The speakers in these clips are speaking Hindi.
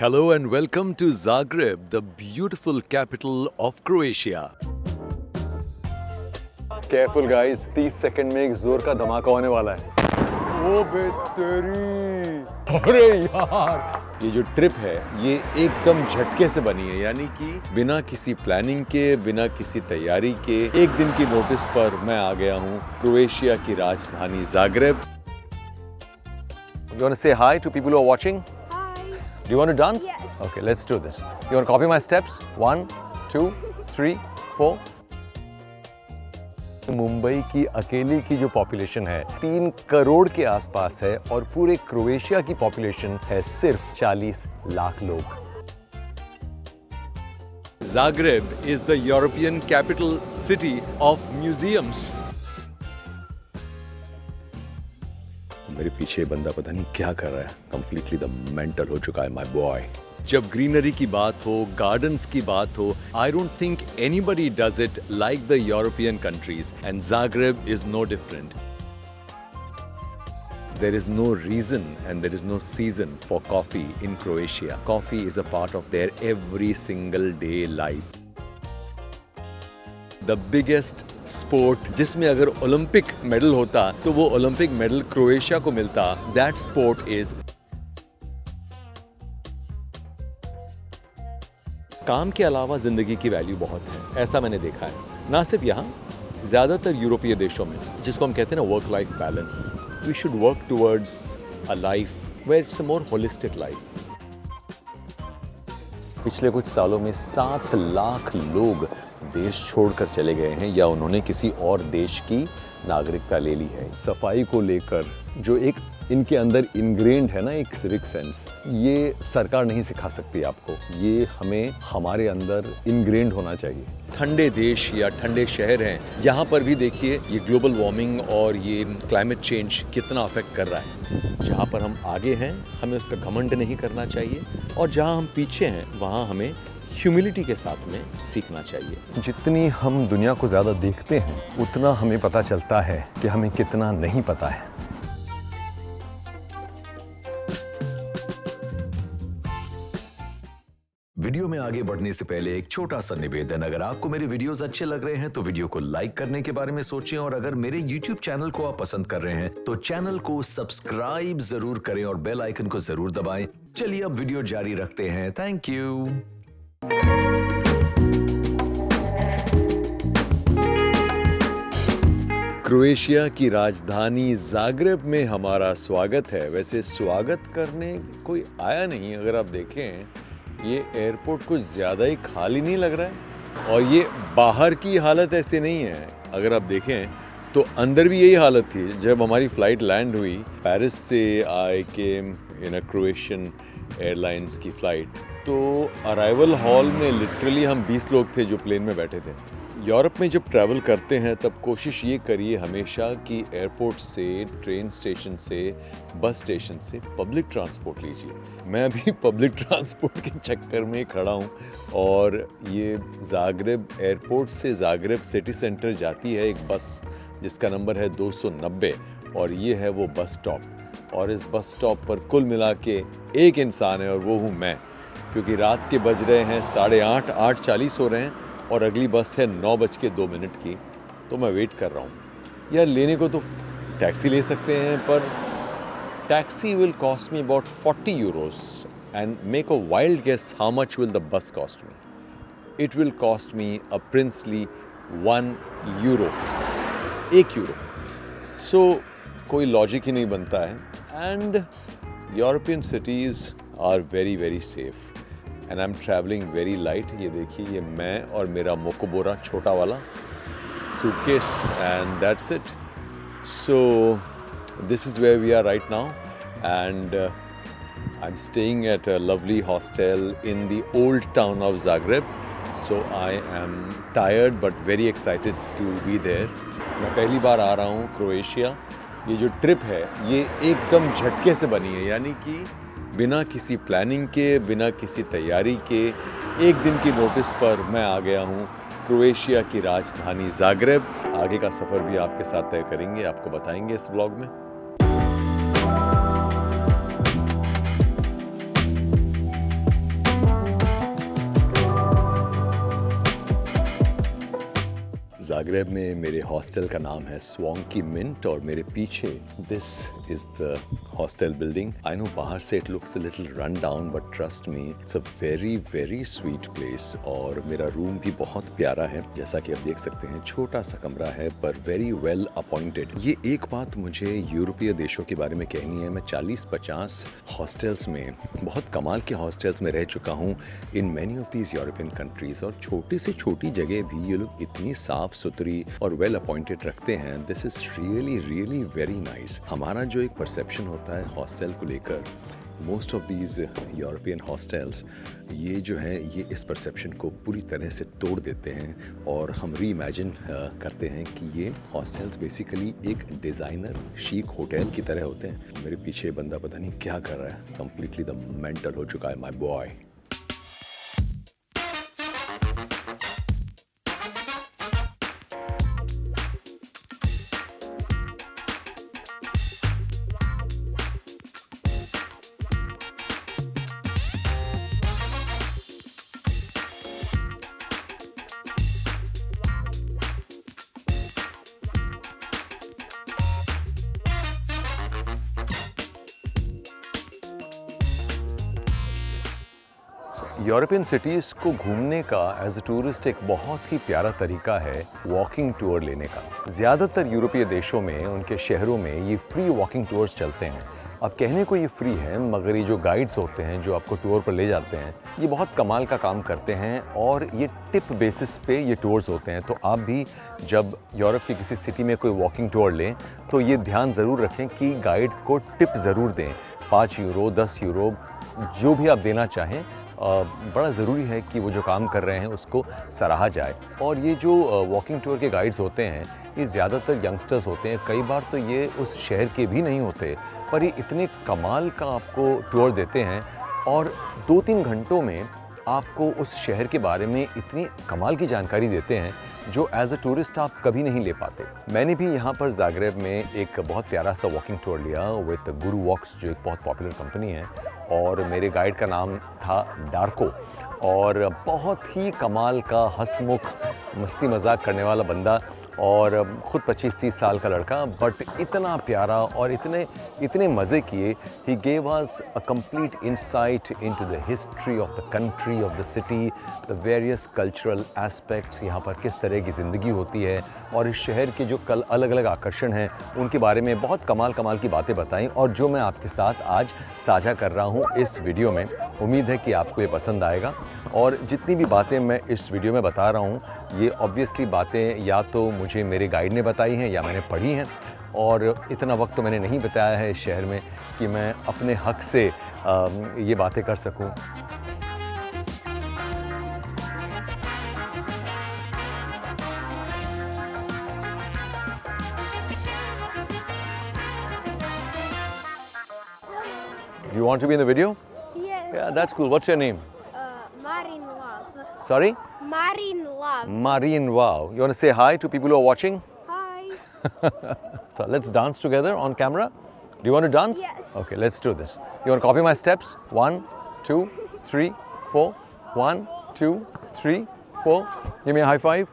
Hello and welcome to Zagreb, the beautiful capital of Croatia. Careful guys, 30 second में एक जोर का धमाका होने वाला है। ओ बेतेरी! अरे यार! ये जो ट्रिप है ये एकदम झटके से बनी है, यानी कि बिना किसी प्लानिंग के, बिना किसी तैयारी के, एक दिन की नोटिस पर मैं आ गया हूँ क्रोएशिया की राजधानी Zagreb. You want to say hi to people who are watching? Do you want to dance? Yes. Okay, let's do this. You want to copy my steps? 1, 2, 3, 4. Mumbai की अकेली की जो पॉपुलेशन है 3 करोड़ के आसपास है और पूरे क्रोएशिया की पॉपुलेशन है सिर्फ 40 लाख लोग। Zagreb is the European capital city of museums. मेरे पीछे बंदा पता नहीं क्या कर रहा है, कंप्लीटली द मेंटल हो चुका है माय बॉय। जब ग्रीनरी की बात हो, गार्डन्स की बात हो, I don't think anybody does it like the European countries, and Zagreb is no different. There is no reason and there is no season for coffee in Croatia. Coffee is a part of their every single day life. The biggest sport जिसमें अगर ओलंपिक मेडल होता तो वो ओलंपिक मेडल क्रोएशिया को मिलता, that sport is काम के अलावा जिंदगी की वैल्यू बहुत है, ऐसा मैंने देखा है। ना सिर्फ यहाँ, ज़्यादातर यूरोपीय देशों में, जिसको हम कहते हैं ना work life balance, we should work towards a life where it's a more holistic life. पिछले कुछ सालों में 7 लाख लोग देश छोड़कर चले गए हैं या उन्होंने किसी और देश की नागरिकता ले ली है। सफाई को लेकर जो एक इनके अंदर इनग्रेन्ड है ना एक सिविक सेंस, ये सरकार नहीं सिखा सकती आपको, ये हमें हमारे अंदर इनग्रेन्ड होना चाहिए। ठंडे देश या ठंडे शहर हैं, यहाँ पर भी देखिए ये ग्लोबल वार्मिंग और ये क्लाइमेट चेंज कितना अफेक्ट कर रहा है। जहाँ पर हम आगे हैं हमें उसका घमंड नहीं करना चाहिए और जहाँ हम पीछे हैं वहाँ हमें ह्यूमिलिटी के साथ में सीखना चाहिए। जितनी हम दुनिया को ज़्यादा देखते हैं उतना हमें पता चलता है कि हमें कितना नहीं पता है। वीडियो में आगे बढ़ने से पहले एक छोटा सा निवेदन, अगर आपको मेरे वीडियोस अच्छे लग रहे हैं तो वीडियो को लाइक करने के बारे में सोचें और अगर मेरे YouTube चैनल को आप पसंद कर रहे हैं तो चैनल को सब्सक्राइब जरूर करें और बेल आइकन को जरूर दबाएं। चलिए अब वीडियो जारी रखते हैं। Thank you. क्रोएशिया की राजधानी जाग्रेब में हमारा स्वागत है। वैसे स्वागत करने कोई आया नहीं, अगर आप देखें ये एयरपोर्ट कुछ ज़्यादा ही खाली नहीं लग रहा है और ये बाहर की हालत ऐसे नहीं है। अगर आप देखें तो अंदर भी यही हालत थी जब हमारी फ़्लाइट लैंड हुई। पेरिस से आई केम इन अ क्रोएशियन एयरलाइंस की फ़्लाइट, तो अराइवल हॉल में लिटरली हम 20 लोग थे जो प्लेन में बैठे थे। यूरोप में जब ट्रैवल करते हैं तब कोशिश ये करिए हमेशा कि एयरपोर्ट से, ट्रेन स्टेशन से, बस स्टेशन से पब्लिक ट्रांसपोर्ट लीजिए। मैं अभी पब्लिक ट्रांसपोर्ट के चक्कर में खड़ा हूँ और ये जाग्रेब एयरपोर्ट से जाग्रेब सिटी सेंटर जाती है एक बस जिसका नंबर है 290 और ये है वो बस स्टॉप। और इस बस स्टॉप पर कुल मिला के एक इंसान है और वो हूँ मैं, क्योंकि रात के बज रहे हैं 8:30, 8:40 हो रहे हैं और अगली बस है 9:02 की, तो मैं वेट कर रहा हूँ। यार लेने को तो टैक्सी ले सकते हैं पर taxi will cost me about 40 euros and make a wild guess how much will the bus cost me. It will cost me a princely 1 euro, 1 euro। So कोई लॉजिक ही नहीं बनता है। And European cities are very very safe and I am travelling very light. ये देखिए ये मैं और मेरा मोकोबोरा छोटा वाला suitcase and that's it. So this is where we are right now and I am staying at a lovely hostel in the old town of Zagreb. So I am tired but very excited to be there. मैं पहली बार आ रहा हूँ क्रोएशिया। ये जो ट्रिप है ये एकदम झटके से बनी है, यानी कि बिना किसी प्लानिंग के, बिना किसी तैयारी के, एक दिन की नोटिस पर मैं आ गया हूँ क्रोएशिया की राजधानी जाग्रेब। आगे का सफ़र भी आपके साथ तय करेंगे, आपको बताएंगे इस व्लॉग में। ज़ाग्रेब में मेरे हॉस्टल का नाम है स्वांकी मिंट और मेरे पीछे this is the hostel building. I know बाहर से it looks a little run down but trust me it's a very very sweet place. और मेरा रूम भी बहुत प्यारा है, जैसा कि आप देख सकते हैं छोटा सा कमरा है पर वेरी वेल अपॉइंटेड। ये एक बात मुझे यूरोपीय देशों के बारे में कहनी है, मैं 40-50 हॉस्टल्स में, बहुत कमाल के हॉस्टल्स में रह चुका हूँ in many of these European countries, और छोटी से छोटी जगह भी ये लोग इतनी साफ सुथरी और वेल अपॉइंटेड रखते हैं। This is really really very nice. हमारा जो एक परसेप्शन होता है हॉस्टल को लेकर, most of these European hostels, ये जो है ये इस परसेप्शन को पूरी तरह से तोड़ देते हैं और हम री इमेजिन करते हैं कि ये हॉस्टल्स बेसिकली एक डिज़ाइनर शीक होटल की तरह होते हैं। मेरे पीछे बंदा पता नहीं क्या कर रहा है, कंप्लीटली द मेंटल हो चुका है माय बॉय। यूरोपियन सिटीज़ को घूमने का एज अ टूरिस्ट एक बहुत ही प्यारा तरीका है वॉकिंग टूर लेने का। ज़्यादातर यूरोपीय देशों में, उनके शहरों में ये फ्री वॉकिंग टूर्स चलते हैं। अब कहने को ये फ्री है, मगर ये जो गाइड्स होते हैं जो आपको टूर पर ले जाते हैं, ये बहुत कमाल का काम करते हैं और ये टिप बेसिस पे ये टूर्स होते हैं। तो आप भी जब यूरोप की किसी सिटी में कोई वॉकिंग टूर लें तो ये ध्यान ज़रूर रखें कि गाइड को टिप ज़रूर दें। 5 यूरो, 10 यूरो, जो भी आप देना चाहें। बड़ा ज़रूरी है कि वो जो काम कर रहे हैं उसको सराहा जाए। और ये जो वॉकिंग टूर के गाइड्स होते हैं ये ज़्यादातर यंगस्टर्स होते हैं, कई बार तो ये उस शहर के भी नहीं होते, पर ये इतने कमाल का आपको टूर देते हैं और 2-3 घंटों में आपको उस शहर के बारे में इतनी कमाल की जानकारी देते हैं जो एज अ टूरिस्ट आप कभी नहीं ले पाते। मैंने भी यहाँ पर ज़ाग्रेब में एक बहुत प्यारा सा वॉकिंग टूर लिया विद गुरु वॉक्स, जो एक बहुत पॉपुलर कंपनी है, और मेरे गाइड का नाम था डार्को। और बहुत ही कमाल का हंसमुख मस्ती मजाक करने वाला बंदा और ख़ुद 25-30 साल का लड़का, बट इतना प्यारा और इतने मज़े किए। He gave us a complete insight into the history of the country, of the city, the various cultural aspects, यहाँ पर किस तरह की ज़िंदगी होती है और इस शहर के जो अलग अलग आकर्षण हैं उनके बारे में बहुत कमाल की बातें बताई, और जो मैं आपके साथ आज साझा कर रहा हूँ इस वीडियो में। उम्मीद है कि आपको ये पसंद आएगा। और जितनी भी बातें मैं इस वीडियो में बता रहा हूँ ये ऑब्वियसली बातें या तो मुझे मेरे गाइड ने बताई हैं या मैंने पढ़ी हैं, और इतना वक्त तो मैंने नहीं बताया है इस शहर में कि मैं अपने हक से ये बातें कर सकूं। You want to be in the video? Yes. Yeah, that's cool. What's your name? Marin Love. Sorry? Marin Love. Marine. Wow. You want to say hi to people who are watching? Hi. So let's dance together on camera. Do you want to dance? Yes. Okay, let's do this. You want to copy my steps? 1, 2, 3, 4. 1, 2, 3, 4. Give me a high five.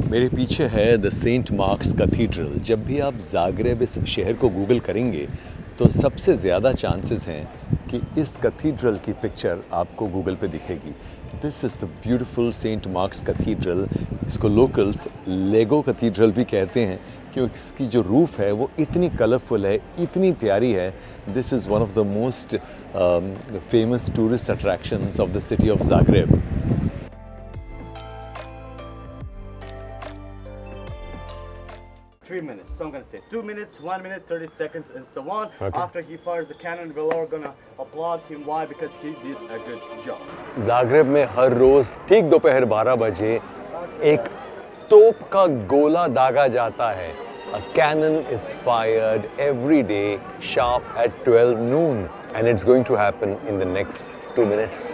मेरे पीछे है द सेंट मार्क्स कैथीड्रल। जब भी आप ज़ाग्रेब इस शहर को गूगल करेंगे तो सबसे ज़्यादा चांसेस हैं कि इस कैथीड्रल की पिक्चर आपको गूगल पे दिखेगी। This is the beautiful Saint Mark's Cathedral. इसको लोकल्स लेगो कैथीड्रल भी कहते हैं क्योंकि इसकी जो रूफ़ है वो इतनी कलरफुल है, इतनी प्यारी है। This is one of the most famous tourist attractions of the city of Zagreb. minutes. So I'm gonna say 2 minutes, 1 minute, 30 seconds, and so on. Okay. After he fires the cannon, we're all gonna applaud him. Why? Because he did a good job. Zagreb में हर रोज ठीक दोपहर 12 बजे एक तोप का गोला दागा जाता है। A cannon is fired every day sharp at 12 noon, and it's going to happen in the next 2 minutes.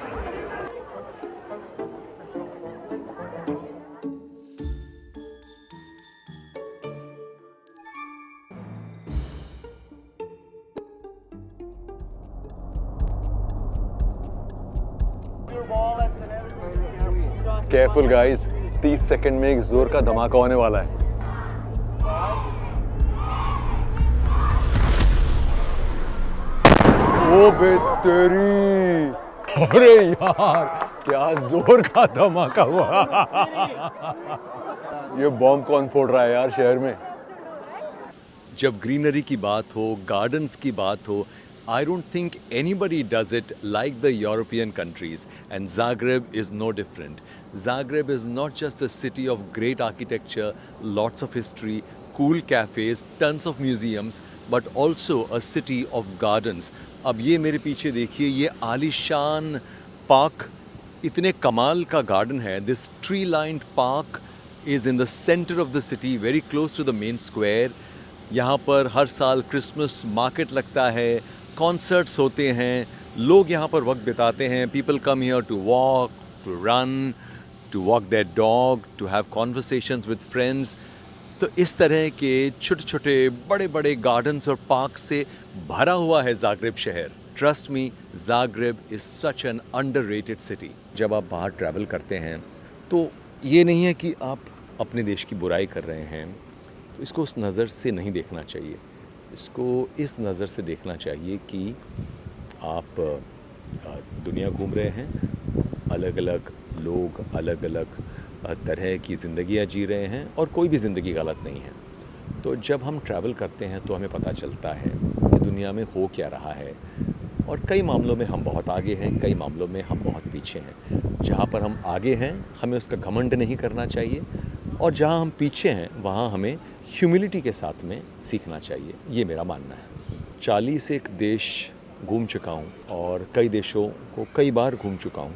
Careful guys, 30 second में एक जोर का धमाका होने वाला है। ओ बे तेरी, अरे यार क्या जोर का धमाका हुआ। ये बॉम्ब कौन फोड़ रहा है यार शहर में? जब ग्रीनरी की बात हो, गार्डन्स की बात हो, I don't think anybody does it like the European countries, and Zagreb is no different. Zagreb is not just a city of great architecture, lots of history, cool cafes, tons of museums, but also a city of gardens. अब ये मेरे पीछे देखिए, ये आलीशान पार्क, इतने कमाल का गार्डन है. This tree-lined park is in the center of the city, very close to the main square. यहाँ पर हर साल क्रिसमस मार्केट लगता है, कॉन्सर्ट्स होते हैं, लोग यहाँ पर वक्त बिताते हैं. People come here to walk, to run, to walk their dog, to have conversations with friends. तो इस तरह के छोटे छोटे बड़े बड़े गार्डन्स और पार्क से भरा हुआ है जाग्रेब शहर. Trust me, Zagreb is such an underrated city. जब आप बाहर ट्रैवल करते हैं तो ये नहीं है कि आप अपने देश की बुराई कर रहे हैं, तो इसको उस नज़र से नहीं देखना चाहिए. इसको इस नज़र से देखना चाहिए कि आप दुनिया घूम रहे हैं, अलग अलग लोग अलग अलग तरह की ज़िंदगियाँ जी रहे हैं और कोई भी ज़िंदगी गलत नहीं है. तो जब हम ट्रैवल करते हैं तो हमें पता चलता है कि दुनिया में हो क्या रहा है, और कई मामलों में हम बहुत आगे हैं, कई मामलों में हम बहुत पीछे हैं. जहाँ पर हम आगे हैं हमें उसका घमंड नहीं करना चाहिए, और जहाँ हम पीछे हैं वहाँ हमें ह्यूमिलिटी के साथ में सीखना चाहिए. ये मेरा मानना है. 40 एक देश घूम चुका हूँ और कई देशों को कई बार घूम चुका हूँ,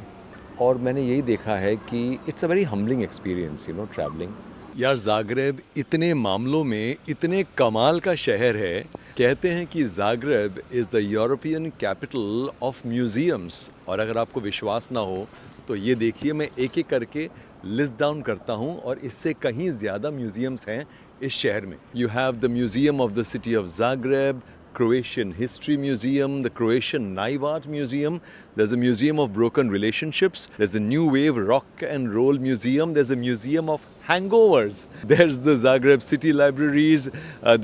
और मैंने यही देखा है कि it's a very humbling experience, you know, travelling. यार जाग्रेब इतने मामलों में इतने कमाल का शहर है. कहते हैं कि Zagreb is the European capital of museums. और अगर आपको विश्वास ना हो तो ये देखिए, मैं एक एक करके लिस्ट डाउन करता हूँ, और इससे कहीं ज़्यादा म्यूज़ियम्स हैं इस शहर में. You have the museum of the city of Zagreb, Croatian History Museum, the Croatian Knife Art Museum. There's a Museum of Broken Relationships. There's the New Wave Rock and Roll Museum. There's a Museum of Hangovers. There's the Zagreb City Libraries.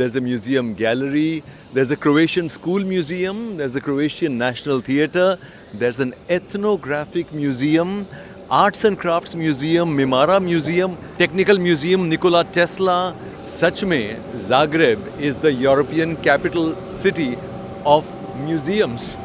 There's a museum gallery. There's a Croatian School Museum. There's the Croatian National Theatre. There's an Ethnographic Museum. Arts and Crafts Museum, Mimara Museum, Technical Museum, Nikola Tesla. सच में Zagreb is the European capital city of museums.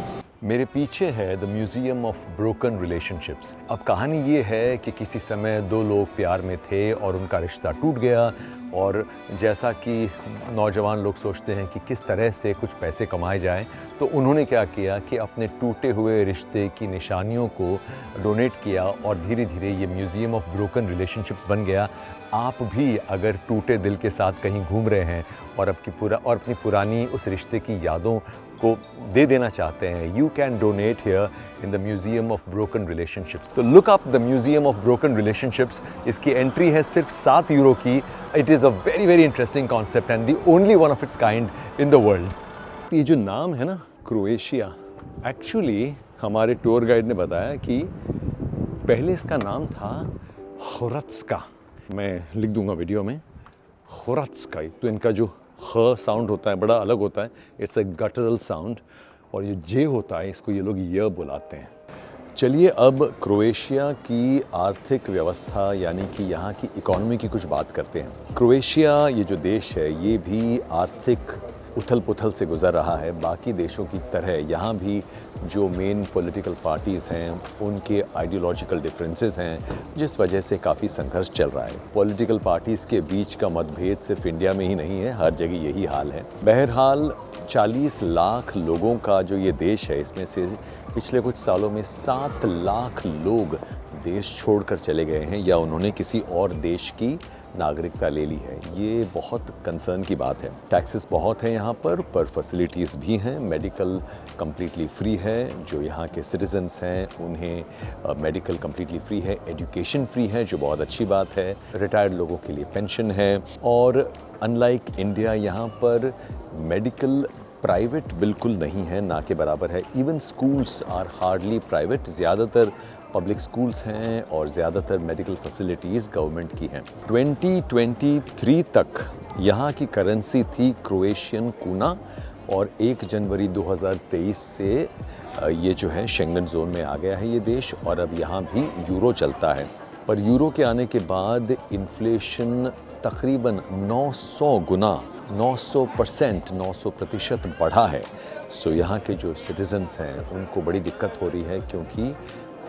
मेरे पीछे है the museum of broken relationships. अब कहानी ये है कि किसी समय दो लोग प्यार में थे और उनका रिश्ता टूट गया, और जैसा कि नौजवान लोग सोचते हैं कि किस तरह से कुछ पैसे कमाए जाएं, तो उन्होंने क्या किया कि अपने टूटे हुए रिश्ते की निशानियों को डोनेट किया, और धीरे धीरे ये म्यूज़ियम ऑफ ब्रोकन रिलेशनशिप्स बन गया. आप भी अगर टूटे दिल के साथ कहीं घूम रहे हैं और अपनी पुरानी उस रिश्ते की यादों को दे देना चाहते हैं, you can donate here in the museum of broken relationships. तो look up the museum of broken relationships. इसकी एंट्री है सिर्फ 7 यूरो की. It is a very very interesting concept and the only one of its kind in the world. ये जो नाम है ना, क्रोएशिया, एक्चुअली हमारे टूर गाइड ने बताया कि पहले इसका नाम था ह्रत्स्का. मैं लिख दूंगा वीडियो में, ह्रत्स्का. तो इनका जो ह साउंड होता है बड़ा अलग होता है, इट्स अ गटरल साउंड, और ये जे होता है इसको ये लोग य बुलाते हैं. चलिए अब क्रोएशिया की आर्थिक व्यवस्था यानी कि यहाँ की इकोनॉमी की कुछ बात करते हैं. क्रोएशिया ये जो देश है ये भी आर्थिक उथल पुथल से गुज़र रहा है. बाकी देशों की तरह यहाँ भी जो मेन पॉलिटिकल पार्टीज़ हैं उनके आइडियोलॉजिकल डिफरेंसेस हैं, जिस वजह से काफ़ी संघर्ष चल रहा है. पॉलिटिकल पार्टीज़ के बीच का मतभेद सिर्फ इंडिया में ही नहीं है, हर जगह यही हाल है. बहरहाल 40 लाख लोगों का जो ये देश है, इसमें से पिछले कुछ सालों में 7 लाख लोग देश छोड़कर चले गए हैं या उन्होंने किसी और देश की नागरिकता ले ली है. ये बहुत कंसर्न की बात है. टैक्सेस बहुत हैं यहाँ पर फैसिलिटीज़ भी हैं. मेडिकल कम्प्लीटली फ्री है. जो यहाँ के सिटीजन्स हैं उन्हें मेडिकल कम्प्लीटली फ्री है. एजुकेशन फ्री है, जो बहुत अच्छी बात है. रिटायर्ड लोगों के लिए पेंशन है. और अनलाइक इंडिया यहाँ पर मेडिकल प्राइवेट बिल्कुल नहीं है, ना के बराबर है। Even schools are hardly private, ज़्यादातर पब्लिक स्कूल्स हैं और ज़्यादातर मेडिकल फैसिलिटीज़ गवर्नमेंट की हैं। 2023 तक यहाँ की करेंसी थी क्रोएशियन कूना और 1 जनवरी 2023 से ये जो है शेंगन जोन में आ गया है ये देश, और अब यहाँ भी यूरो चलता है। पर यूरो के आने के बाद इन्फ्लेशन तकरीबन 900 गुना 900% 900% बढ़ा है। सो यहाँ के जो सिटीजन्स हैं उनको बड़ी दिक्कत हो रही है क्योंकि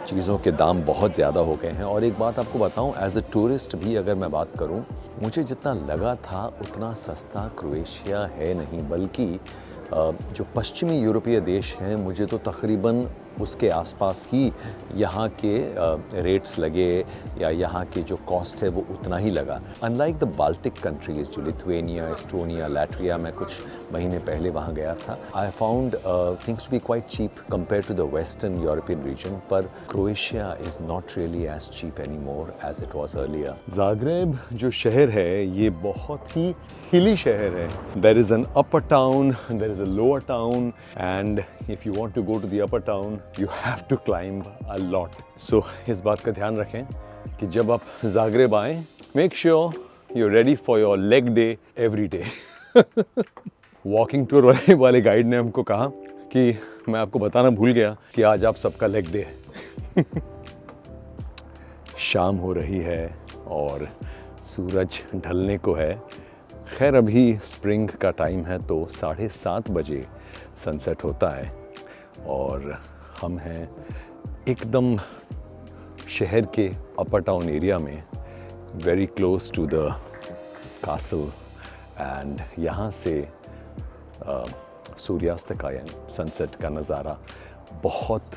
चीज़ों के दाम बहुत ज़्यादा हो गए हैं। और एक बात आपको बताऊं, एज ए टूरिस्ट भी अगर मैं बात करूं, मुझे जितना लगा था उतना सस्ता क्रोएशिया है नहीं, बल्कि जो पश्चिमी यूरोपीय देश हैं मुझे तो तकरीबन उसके आसपास ही यहाँ के रेट्स लगे या यहाँ के जो कॉस्ट है वो उतना ही लगा। अनलाइक द बाल्टिक कंट्रीज़, जो लिथुएनिया, एस्टोनिया, लैटविया, मैं कुछ महीने पहले वहाँ गया था, I found things to be quite cheap compare to the western European region. पर Croatia is not really as cheap any more as it was earlier. Zagreb जो शहर है ये बहुत ही हिली शहर है। There is an upper town, there is a lower town, and if you want to go to the upper town you have to climb a lot. So इस बात का ध्यान रखें कि जब आप ज़ाग्रेब आएं, make sure you're ready for your leg day every day. Walking tour वाले गाइड ने हमको कहा कि मैं आपको बताना भूल गया कि आज आप सबका लेग डे है। शाम हो रही है और सूरज ढलने को है। खैर अभी स्प्रिंग का टाइम है तो 7:30 बजे सनसेट होता है और हम हैं एकदम शहर के अपर टाउन एरिया में, very close to the castle, and यहाँ से सूर्यास्त का यानी सनसेट का नज़ारा बहुत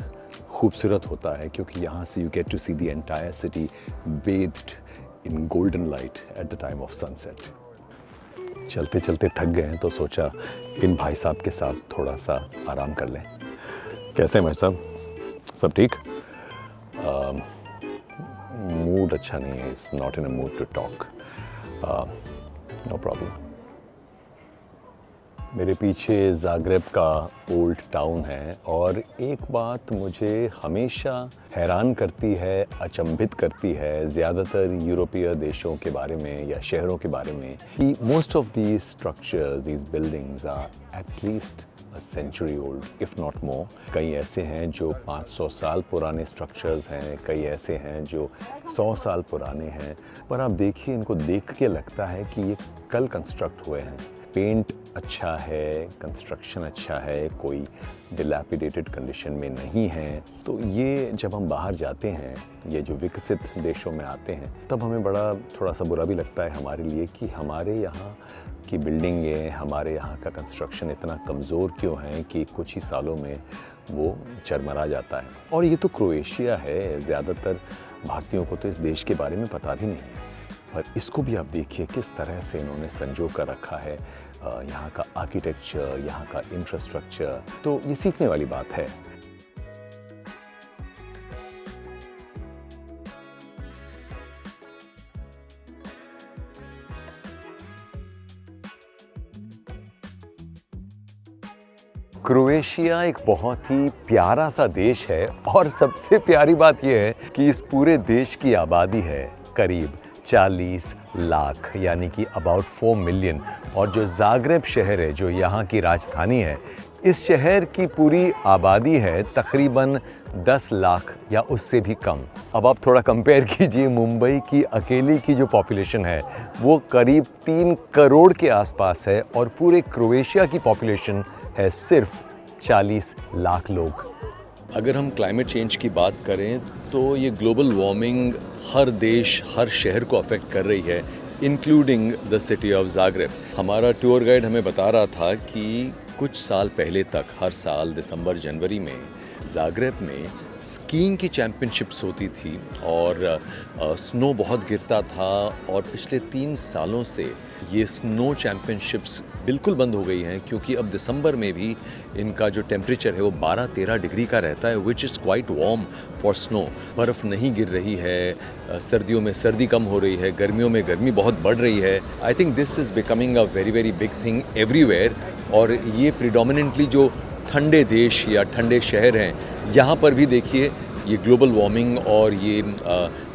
खूबसूरत होता है क्योंकि यहाँ से you get to see the entire city bathed in golden light at the time of sunset. चलते चलते थक गए हैं तो सोचा इन भाई साहब के साथ थोड़ा सा आराम कर लें। कैसे हैं भाई साहब, सब ठीक? मूड अच्छा नहीं है, it's not in a mood to talk, no problem. मेरे पीछे ज़ाग्रेब का ओल्ड टाउन है और एक बात मुझे हमेशा हैरान करती है, अचंभित करती है ज़्यादातर यूरोपीय देशों के बारे में या शहरों के बारे में, कि most of these structures, these buildings are at least a century old, if not more. कई ऐसे हैं जो 500 साल पुराने स्ट्रक्चर्स हैं, कई ऐसे हैं जो 100 साल पुराने हैं, पर आप देखिए इनको देख के लगता है कि ये कल कंस्ट्रक्ट हुए हैं। पेंट अच्छा है, कंस्ट्रक्शन अच्छा है, कोई डिलैपिडेटेड कंडीशन में नहीं है। तो ये जब हम बाहर जाते हैं, ये जो विकसित देशों में आते हैं, तब हमें बड़ा थोड़ा सा बुरा भी लगता है हमारे लिए कि हमारे यहाँ की बिल्डिंगें, हमारे यहाँ का कंस्ट्रक्शन इतना कमज़ोर क्यों है कि कुछ ही सालों में वो चरमरा जाता है। और ये तो क्रोएशिया है, ज़्यादातर भारतीयों को तो इस देश के बारे में पता भी नहीं है, पर इसको भी आप देखिए किस तरह से इन्होंने संजो कर रखा है। यहाँ का आर्किटेक्चर, यहाँ का इंफ्रास्ट्रक्चर, तो ये सीखने वाली बात है। क्रोएशिया एक बहुत ही प्यारा सा देश है और सबसे प्यारी बात यह है कि इस पूरे देश की आबादी है करीब 40 लाख, यानी कि अबाउट 4 मिलियन। और जो ज़ाग्रेब शहर है, जो यहाँ की राजधानी है, इस शहर की पूरी आबादी है तकरीबन 10 लाख या उससे भी कम। अब आप थोड़ा कंपेयर कीजिए, मुंबई की अकेली की जो पॉपुलेशन है वो करीब 3 करोड़ के आसपास है और पूरे क्रोएशिया की पॉपुलेशन है सिर्फ 40 लाख लोग। अगर हम क्लाइमेट चेंज की बात करें तो ये ग्लोबल वार्मिंग हर देश, हर शहर को अफेक्ट कर रही है, including the city of Zagreb. हमारा टूर गाइड हमें बता रहा था कि कुछ साल पहले तक हर साल दिसंबर जनवरी में ज़ाग्रेब में स्कीइंग की चैम्पियनशिप्स होती थी और स्नो बहुत गिरता था, और पिछले 3 सालों से ये स्नो चैम्पियनशिप्स बिल्कुल बंद हो गई हैं क्योंकि अब दिसंबर में भी इनका जो टेम्परेचर है वो 12-13 डिग्री का रहता है, which is quite warm for snow. बर्फ़ नहीं गिर रही है, सर्दियों में सर्दी कम हो रही है, गर्मियों में गर्मी बहुत बढ़ रही है। आई think this is becoming a very very big thing everywhere, और ये प्रिडोमिनेंटली जो ठंडे देश या ठंडे शहर हैं, यहाँ पर भी देखिए ये ग्लोबल वार्मिंग और ये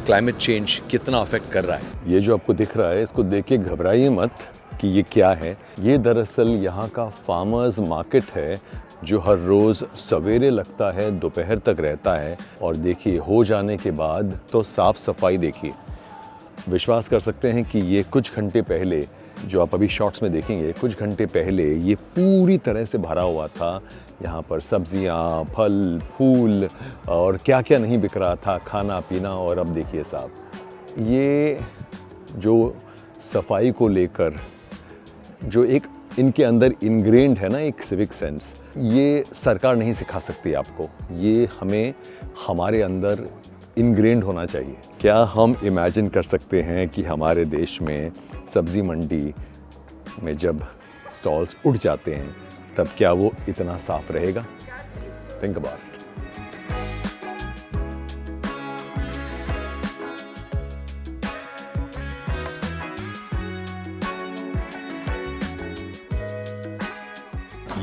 क्लाइमेट चेंज कितना अफेक्ट कर रहा है। ये जो आपको दिख रहा है, इसको देख के घबराइए मत कि ये क्या है। ये दरअसल यहाँ का फार्मर्स मार्केट है जो हर रोज़ सवेरे लगता है, दोपहर तक रहता है, और देखिए हो जाने के बाद तो साफ़ सफाई देखिए। विश्वास कर सकते हैं कि ये कुछ घंटे पहले, जो आप अभी शॉट्स में देखेंगे, कुछ घंटे पहले ये पूरी तरह से भरा हुआ था। यहाँ पर सब्जियाँ, फल, फूल और क्या क्या नहीं बिक रहा था, खाना पीना। और अब देखिए साहब, ये जो सफाई को लेकर जो एक इनके अंदर इनग्रेन्ड है ना, एक सिविक सेंस, ये सरकार नहीं सिखा सकती आपको, ये हमें हमारे अंदर इनग्रेन्ड होना चाहिए। क्या हम इमेजिन कर सकते हैं कि हमारे देश में सब्ज़ी मंडी में जब स्टॉल्स उठ जाते हैं तब क्या वो इतना साफ रहेगा? Think about it.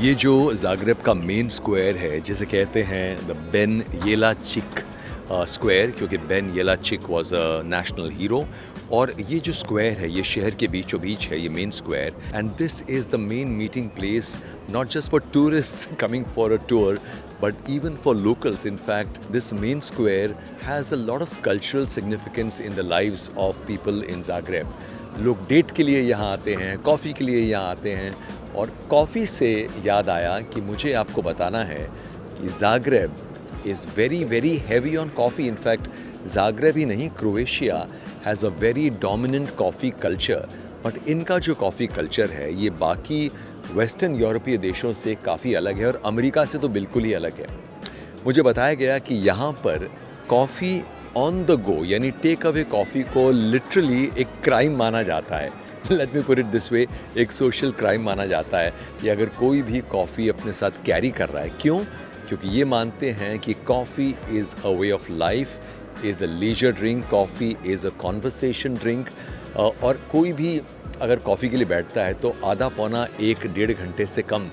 ये जो ज़ाग्रेब का मेन स्क्वायर है, जिसे कहते हैं द बेन येलाचिक स्क्वायर, क्योंकि Ban Jelacic was a national hero, और ये जो स्क्वायर है ये शहर के बीचों बीच है, ये main square, and this is the main meeting place not just for tourists coming for a tour but even for locals. In fact, this main square has a lot of cultural significance in the lives of people in Zagreb. लोग डेट के लिए यहाँ आते हैं, कॉफ़ी के लिए यहाँ आते हैं, और कॉफ़ी से याद आया कि मुझे आपको बताना है कि Zagreb is very very heavy on coffee. In fact, Zagreb ही नहीं, Croatia has a very dominant coffee culture. But इनका जो कॉफ़ी कल्चर है ये बाकी वेस्टर्न यूरोपीय देशों से काफ़ी अलग है, और अमेरिका से तो बिल्कुल ही अलग है। मुझे बताया गया कि यहाँ पर कॉफ़ी ऑन द गो यानी टेक अवे कॉफ़ी को लिटरली एक क्राइम माना जाता है। Let me put it this way, एक सोशल क्राइम माना जाता है कि अगर कोई भी कॉफ़ी अपने साथ कैरी कर रहा है। क्यों? क्योंकि ये मानते हैं कि coffee is a way of life, is a leisure drink, coffee is a conversation drink. और कोई भी अगर कॉफ़ी के लिए बैठता है तो आधा पौना 1-1.5 घंटे से कम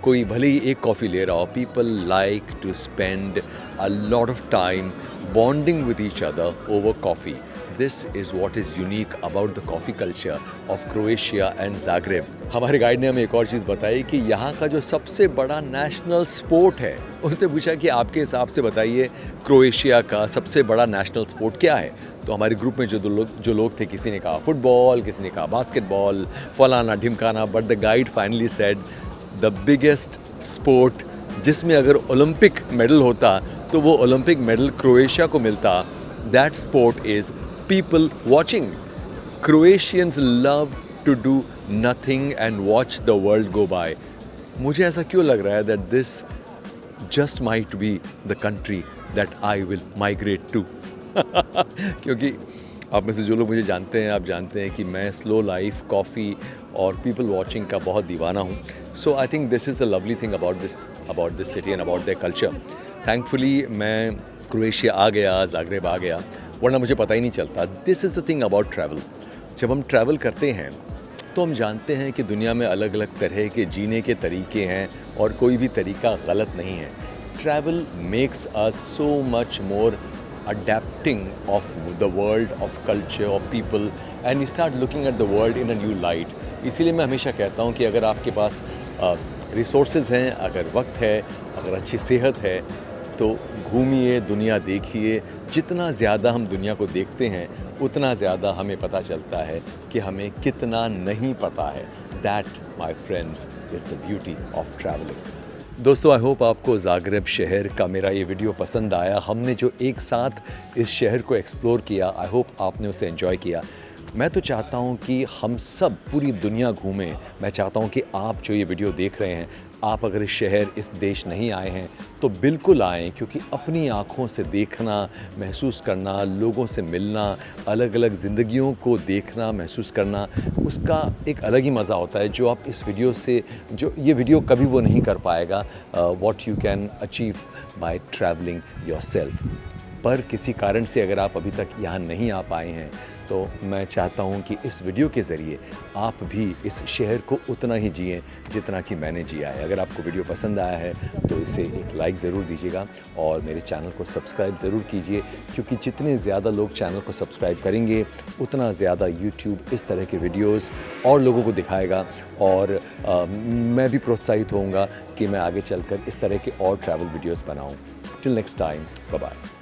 कोई भले ही एक कॉफ़ी ले रहा हो, people like to spend a lot of time bonding with each other over coffee. This is what is unique about the coffee culture of Croatia and Zagreb. हमारे गाइड ने हमें एक और चीज़ बताई कि यहाँ का जो सबसे बड़ा नेशनल स्पोर्ट है, उसने पूछा कि आपके हिसाब से बताइए क्रोएशिया का सबसे बड़ा नेशनल स्पोर्ट क्या है। तो हमारे ग्रुप में जो लोग थे, किसी ने कहा फुटबॉल, किसी ने कहा बास्केटबॉल, फलाना ढिमकाना, but the guide finally said the biggest sport जिसमें अगर ओलंपिक मेडल होता तो वो ओलंपिक मेडल क्रोएशिया को मिलता, that sport is people watching. Croatians love to do nothing and watch the world go by. मुझे ऐसा क्यों लग रहा है that this just might be the country that I will migrate to. क्योंकि आप में से जो लोग मुझे जानते हैं, आप जानते हैं कि मैं स्लो लाइफ, कॉफ़ी और पीपल वॉचिंग का बहुत दीवाना हूँ. So I think this is a lovely thing about this city and about their culture. Thankfully मैं क्रोएशिया आ गया, ज़ाग्रेब आ गया, वरना मुझे पता ही नहीं चलता. This is the thing about travel. जब हम ट्रैवल करते हैं तो हम जानते हैं कि दुनिया में अलग अलग तरह के जीने के तरीके हैं और कोई भी तरीका गलत नहीं है. Travel makes us so much more adapting of the world, of culture, of people, and you start looking at the world in a new light. इसीलिए मैं हमेशा कहता हूँ कि अगर आपके पास रिसोर्सेज हैं, अगर वक्त है, अगर अच्छी सेहत है, तो घूमिए, दुनिया देखिए. जितना ज़्यादा हम दुनिया को देखते हैं उतना ज़्यादा हमें पता चलता है कि हमें कितना नहीं पता है. That, my friends, is the beauty of traveling. दोस्तों, आई होप आपको ज़ाग्रेब शहर का मेरा ये वीडियो पसंद आया. हमने जो एक साथ इस शहर को एक्सप्लोर किया, आई होप आपने उसे एंजॉय किया. मैं तो चाहता हूँ कि हम सब पूरी दुनिया घूमें. मैं चाहता हूँ कि आप जो ये वीडियो देख रहे हैं, आप अगर इस शहर, इस देश नहीं आए हैं तो बिल्कुल आएँ, क्योंकि अपनी आँखों से देखना, महसूस करना, लोगों से मिलना, अलग अलग ज़िंदगियों को देखना, महसूस करना, उसका एक अलग ही मज़ा होता है जो आप इस वीडियो से, जो ये वीडियो कभी वो नहीं कर पाएगा. What you can achieve by travelling yourself. पर किसी कारण से अगर आप अभी तक यहाँ नहीं आ पाए हैं तो मैं चाहता हूँ कि इस वीडियो के ज़रिए आप भी इस शहर को उतना ही जिएं जितना कि मैंने जिया है। अगर आपको वीडियो पसंद आया है तो इसे एक लाइक ज़रूर दीजिएगा और मेरे चैनल को सब्सक्राइब ज़रूर कीजिए, क्योंकि जितने ज़्यादा लोग चैनल को सब्सक्राइब करेंगे उतना ज़्यादा यूट्यूब इस तरह के वीडियोज़ और लोगों को दिखाएगा और मैं भी प्रोत्साहित होऊंगा कि मैं आगे चलकर इस तरह के और ट्रैवल वीडियोज़ बनाऊँ। Till next time, bye bye.